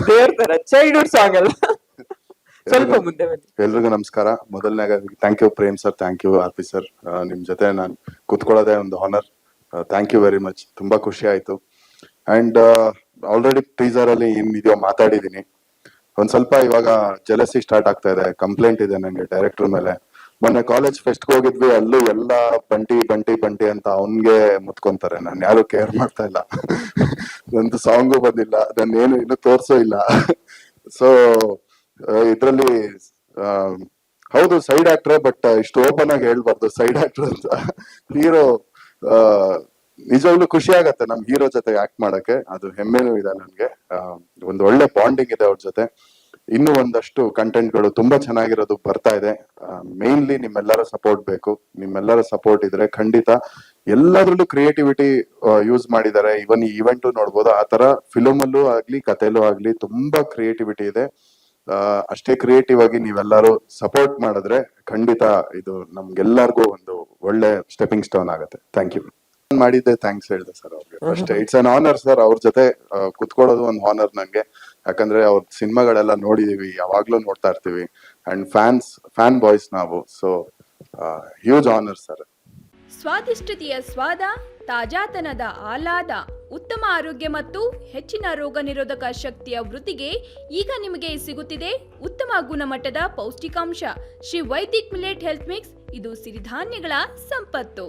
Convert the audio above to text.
ದೇವ್ರ ತರ childhood song ಅಲ್ಲ. ಸ್ವಲ್ಪ ಮುಂದೆ ಬನ್ನಿ. ಎಲ್ರಿಗೂ ನಮಸ್ಕಾರ. ಮೊದಲನೇದಾಗಿ thank you Prem sir, thank you RP sir. ನಿಮ್ ಜೊತೆ ನಾನು ಕುತ್ಕೊಳ್ಳೋದೇ ಒಂದು honour. Thank you very much. ತುಂಬಾ ಖುಷಿ ಆಯ್ತು. ಅಂಡ್ ಆಲ್ರೆಡಿ ಟೀಸರ್ ಅಲ್ಲಿ ಏನ್ ಇದೆಯೋ ಮಾತಾಡಿದೀನಿ. ಒಂದ್ ಸ್ವಲ್ಪ ಇವಾಗ ಜಲಸಿ ಸ್ಟಾರ್ಟ್ ಆಗ್ತಾ ಇದೆ, ಕಂಪ್ಲೇಂಟ್ ಇದೆ ನಂಗೆ ಡೈರೆಕ್ಟರ್ ಮೇಲೆ. ಮೊನ್ನೆ ಕಾಲೇಜ್ ಫೆಸ್ಟ್ ಹೋಗಿದ್ವಿ, ಅಲ್ಲೂ ಎಲ್ಲ ಬಂಟಿ ಬಂಟಿ ಬಂಟಿ ಅಂತ ಅವನ್ಗೆ ಮುತ್ಕೊಂತಾರೆ. ನಾನು ಯಾರು ಕೇರ್ ಮಾಡ್ತಾ ಇಲ್ಲ. ಒಂದು ಸಾಂಗು ಬಂದಿಲ್ಲ, ನನ್ನ ಏನು ಇನ್ನು ತೋರ್ಸೋ ಇಲ್ಲ. ಸೊ ಇದ್ರಲ್ಲಿ ಹೌದು ಸೈಡ್ ಆಕ್ಟ್ರೆ, ಬಟ್ ಇಷ್ಟು ಓಪನ್ ಆಗಿ ಹೇಳ್ಬಾರ್ದು ಸೈಡ್ ಆಕ್ಟರ್ ಅಂತ. ಹೀರೋ ನಿಜವಾಗ್ಲೂ ಖುಷಿ ಆಗತ್ತೆ ನಮ್ ಹೀರೋ ಜೊತೆ ಆಕ್ಟ್ ಮಾಡಕ್ಕೆ. ಅದು ಹೆಮ್ಮೆನೂ ಇದೆ ನನ್ಗೆ. ಒಂದು ಒಳ್ಳೆ ಬಾಂಡಿಂಗ್ ಇದೆ ಅವ್ರ ಜೊತೆ. ಇನ್ನೂ ಒಂದಷ್ಟು ಕಂಟೆಂಟ್ಗಳು ತುಂಬಾ ಚೆನ್ನಾಗಿರೋದು ಬರ್ತಾ ಇದೆ. ಮೇನ್ಲಿ ನಿಮ್ಮೆಲ್ಲರ ಸಪೋರ್ಟ್ ಬೇಕು. ನಿಮ್ಮೆಲ್ಲರ ಸಪೋರ್ಟ್ ಇದ್ರೆ ಖಂಡಿತ ಎಲ್ಲದ್ರಲ್ಲೂ ಕ್ರಿಯೇಟಿವಿಟಿ ಯೂಸ್ ಮಾಡಿದ್ದಾರೆ. ಇವನ್ ಈ ಇವೆಂಟ್ ನೋಡ್ಬೋದು, ಆ ತರ ಫಿಲಮ್ ಅಲ್ಲೂ ಆಗ್ಲಿ ಕಥೆಲೂ ಆಗ್ಲಿ ತುಂಬಾ ಕ್ರಿಯೇಟಿವಿಟಿ ಇದೆ. ಅಷ್ಟೇ ಕ್ರಿಯೇಟಿವ್ ಆಗಿ ನೀವೆಲ್ಲರೂ ಸಪೋರ್ಟ್ ಮಾಡಿದ್ರೆ ಖಂಡಿತ ಇದು ನಮ್ಗೆಲ್ಲರಿಗೂ ಒಂದು ಒಳ್ಳೆ ಸ್ಟೆಪಿಂಗ್ ಸ್ಟೋನ್ ಆಗುತ್ತೆ. Thank you. ಮಾಡಿದ್ದೆ ಥ್ಯಾಂಕ್ಸ್ ಹೇಳಿದೆ ಸರ್ ಅವ್ರಿಗೆ. First it's an honour sir, ಅವ್ರ ಜೊತೆ ಕುತ್ಕೊಳ್ಳೋದು ಒಂದು ಆನರ್ ನಂಗೆ. ಯಾಕಂದ್ರೆ ಅವ್ರ ಸಿನಿಮಾಗಳೆಲ್ಲ ನೋಡಿದೀವಿ, ಯಾವಾಗ್ಲೂ ನೋಡ್ತಾ ಇರ್ತೀವಿ. ಅಂಡ್ ಫ್ಯಾನ್ ಬಾಯ್ಸ್ ನಾವು. So huge honour sir. ಸ್ವಾದಿಷ್ಟತೆಯ ಸ್ವಾದ, ತಾಜಾತನದ ಆಹ್ಲಾದ, ಉತ್ತಮ ಆರೋಗ್ಯ ಮತ್ತು ಹೆಚ್ಚಿನ ರೋಗ ನಿರೋಧಕ ಶಕ್ತಿಯ ವೃದ್ಧಿಗೆ ಈಗ ನಿಮಗೆ ಸಿಗುತ್ತಿದೆ ಉತ್ತಮ ಗುಣಮಟ್ಟದ ಪೌಷ್ಟಿಕಾಂಶ. Shri Vaidik millet health mix. ಇದು ಸಿರಿಧಾನ್ಯಗಳ ಸಂಪತ್ತು.